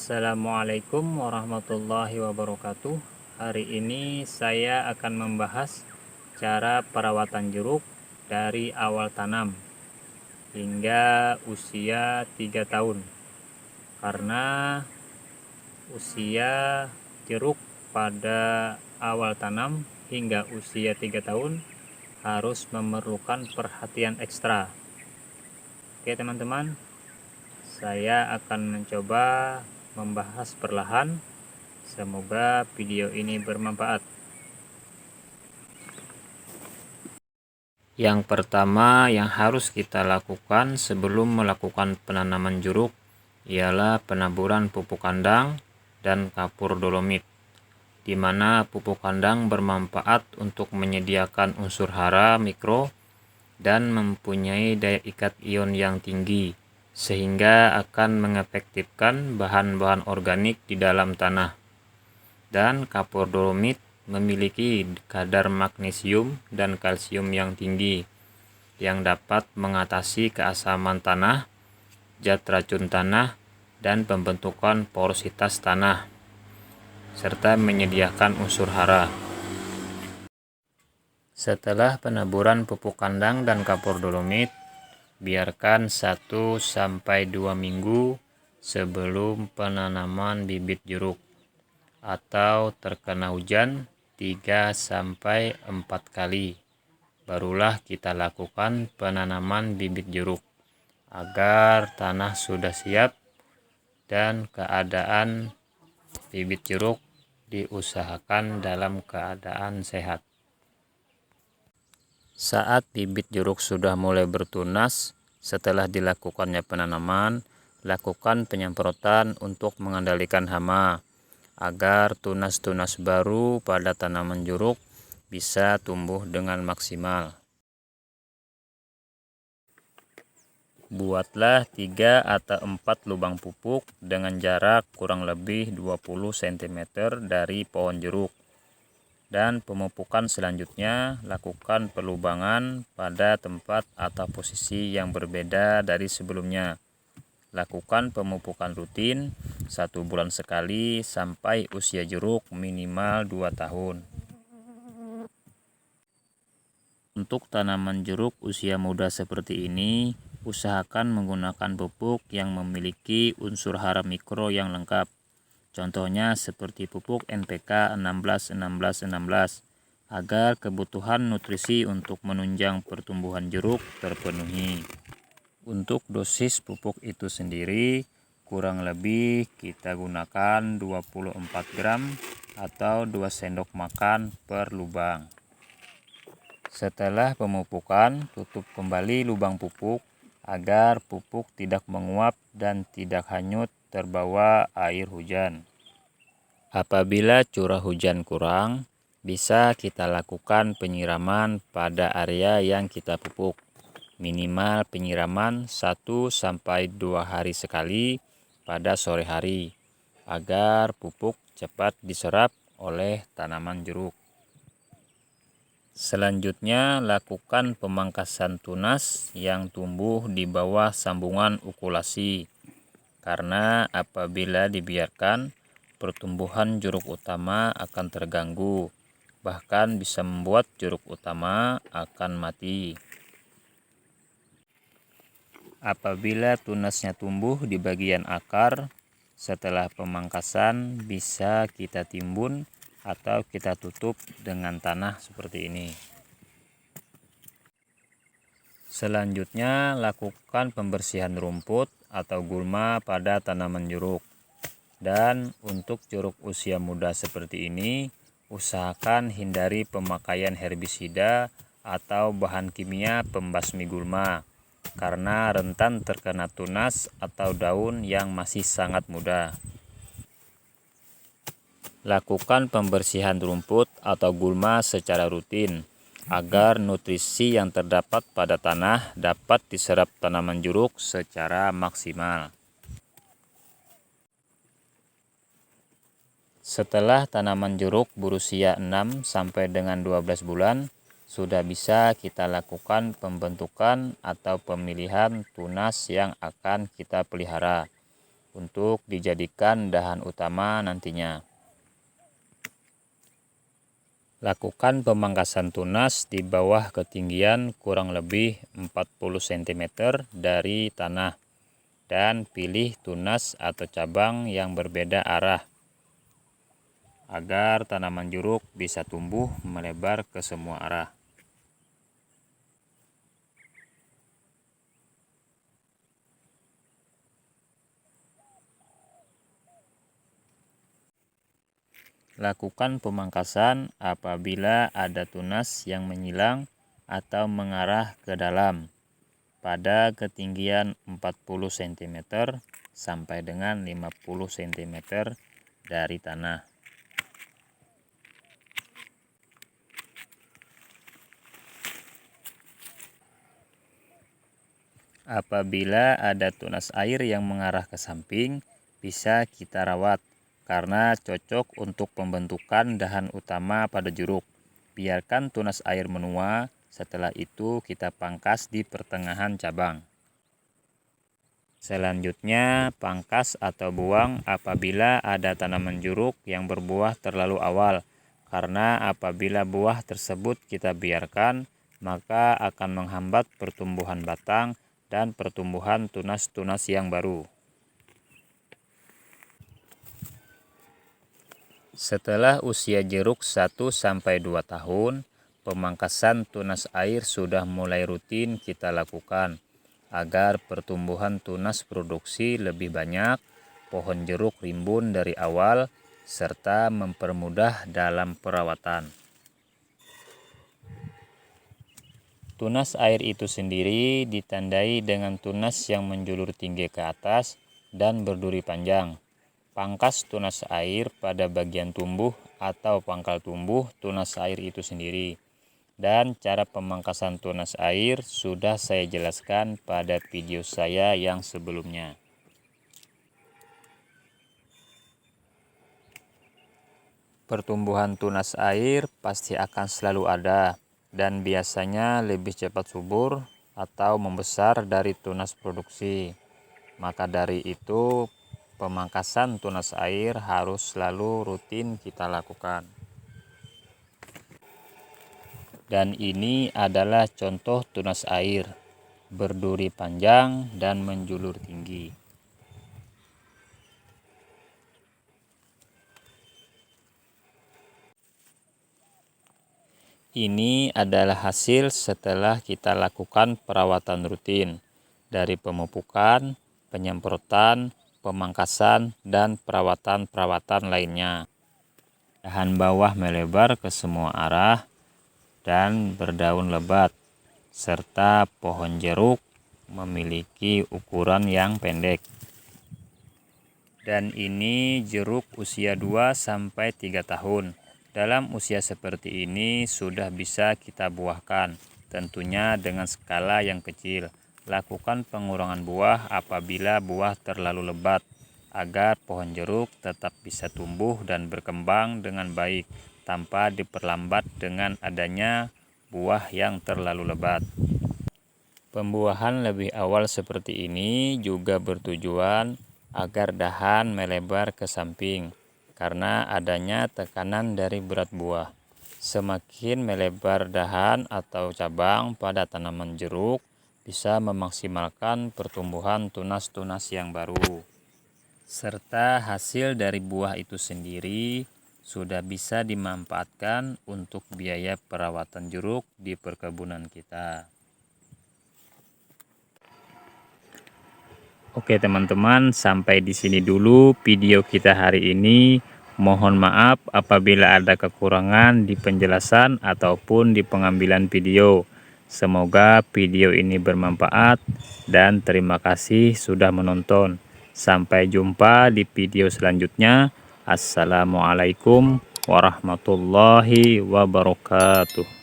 Assalamualaikum warahmatullahi wabarakatuh. Hari ini saya akan membahas cara perawatan jeruk dari awal tanam hingga usia 3 tahun. Karena usia jeruk pada awal tanam hingga usia 3 tahun harus memerlukan perhatian ekstra. Oke teman-teman, saya akan mencoba membahas perlahan. Semoga video ini bermanfaat. Yang pertama yang harus kita lakukan sebelum melakukan penanaman jeruk ialah penaburan pupuk kandang dan kapur dolomit, di mana pupuk kandang bermanfaat untuk menyediakan unsur hara mikro dan mempunyai daya ikat ion yang tinggi, sehingga akan mengefektifkan bahan-bahan organik di dalam tanah. Dan kapur dolomit memiliki kadar magnesium dan kalsium yang tinggi, yang dapat mengatasi keasaman tanah, zat racun tanah, dan pembentukan porositas tanah, serta menyediakan unsur hara. Setelah penaburan pupuk kandang dan kapur dolomit, biarkan 1-2 minggu sebelum penanaman bibit jeruk, atau terkena hujan 3-4 kali. Barulah kita lakukan penanaman bibit jeruk agar tanah sudah siap dan keadaan bibit jeruk diusahakan dalam keadaan sehat. Saat bibit jeruk sudah mulai bertunas setelah dilakukannya penanaman, lakukan penyemprotan untuk mengendalikan hama agar tunas-tunas baru pada tanaman jeruk bisa tumbuh dengan maksimal. Buatlah 3 atau 4 lubang pupuk dengan jarak kurang lebih 20 cm dari pohon jeruk. Dan pemupukan selanjutnya lakukan pelubangan pada tempat atau posisi yang berbeda dari sebelumnya. Lakukan pemupukan rutin 1 bulan sekali sampai usia jeruk minimal 2 tahun. Untuk tanaman jeruk usia muda seperti ini, usahakan menggunakan pupuk yang memiliki unsur hara mikro yang lengkap. Contohnya seperti pupuk NPK 16-16-16 agar kebutuhan nutrisi untuk menunjang pertumbuhan jeruk terpenuhi. Untuk dosis pupuk itu sendiri kurang lebih kita gunakan 24 gram atau 2 sendok makan per lubang. Setelah pemupukan, tutup kembali lubang pupuk agar pupuk tidak menguap dan tidak hanyut terbawa air hujan. Apabila curah hujan kurang, bisa kita lakukan penyiraman pada area yang kita pupuk. Minimal penyiraman 1-2 hari sekali pada sore hari, agar pupuk cepat diserap oleh tanaman jeruk. Selanjutnya, lakukan pemangkasan tunas yang tumbuh di bawah sambungan ukulasi, karena apabila dibiarkan, pertumbuhan jeruk utama akan terganggu, bahkan bisa membuat jeruk utama akan mati. Apabila tunasnya tumbuh di bagian akar, setelah pemangkasan bisa kita timbun atau kita tutup dengan tanah seperti ini. Selanjutnya, lakukan pembersihan rumput atau gulma pada tanaman jeruk. Dan untuk jeruk usia muda seperti ini, usahakan hindari pemakaian herbisida atau bahan kimia pembasmi gulma, karena rentan terkena tunas atau daun yang masih sangat muda. Lakukan pembersihan rumput atau gulma secara rutin agar nutrisi yang terdapat pada tanah dapat diserap tanaman jeruk secara maksimal. Setelah tanaman jeruk berusia 6-12 bulan, sudah bisa kita lakukan pembentukan atau pemilihan tunas yang akan kita pelihara. untuk dijadikan dahan utama nantinya. Lakukan pemangkasan tunas di bawah ketinggian kurang lebih 40 cm dari tanah dan pilih tunas atau cabang yang berbeda arah agar tanaman jeruk bisa tumbuh melebar ke semua arah. Lakukan pemangkasan apabila ada tunas yang menyilang atau mengarah ke dalam pada ketinggian 40 cm sampai dengan 50 cm dari tanah. Apabila ada tunas air yang mengarah ke samping, bisa kita rawat karena cocok untuk pembentukan dahan utama pada jeruk. Biarkan tunas air menua, setelah itu kita pangkas di pertengahan cabang. Selanjutnya, pangkas atau buang apabila ada tanaman jeruk yang berbuah terlalu awal, karena apabila buah tersebut kita biarkan, maka akan menghambat pertumbuhan batang dan pertumbuhan tunas-tunas yang baru. Setelah usia jeruk 1-2 tahun, pemangkasan tunas air sudah mulai rutin kita lakukan agar pertumbuhan tunas produksi lebih banyak, pohon jeruk rimbun dari awal, serta mempermudah dalam perawatan. Tunas air itu sendiri ditandai dengan tunas yang menjulur tinggi ke atas dan berduri panjang. Pangkas tunas air pada bagian tumbuh atau pangkal tumbuh tunas air itu sendiri. Dan cara pemangkasan tunas air sudah saya jelaskan pada video saya yang sebelumnya. Pertumbuhan tunas air pasti akan selalu ada dan biasanya lebih cepat subur atau membesar dari tunas produksi. Maka dari itu, pemangkasan tunas air harus selalu rutin kita lakukan. Dan ini adalah contoh tunas air, berduri panjang dan menjulur tinggi. Ini adalah hasil setelah kita lakukan perawatan rutin dari pemupukan, penyemprotan, pemangkasan, dan perawatan-perawatan lainnya. Dahan bawah melebar ke semua arah dan berdaun lebat, serta pohon jeruk memiliki ukuran yang pendek. Dan ini jeruk usia 2-3 tahun. Dalam usia seperti ini sudah bisa kita buahkan, tentunya dengan skala yang kecil. Lakukan pengurangan buah apabila buah terlalu lebat, agar pohon jeruk tetap bisa tumbuh dan berkembang dengan baik, tanpa diperlambat dengan adanya buah yang terlalu lebat. Pembuahan lebih awal seperti ini juga bertujuan agar dahan melebar ke samping, karena adanya tekanan dari berat buah. Semakin melebar dahan atau cabang pada tanaman jeruk, bisa memaksimalkan pertumbuhan tunas-tunas yang baru. Serta hasil dari buah itu sendiri sudah bisa dimanfaatkan untuk biaya perawatan jeruk di perkebunan kita. Oke teman-teman, sampai di sini dulu video kita hari ini. Mohon maaf apabila ada kekurangan di penjelasan ataupun di pengambilan video. Semoga video ini bermanfaat dan terima kasih sudah menonton. Sampai jumpa di video selanjutnya. Assalamualaikum warahmatullahi wabarakatuh.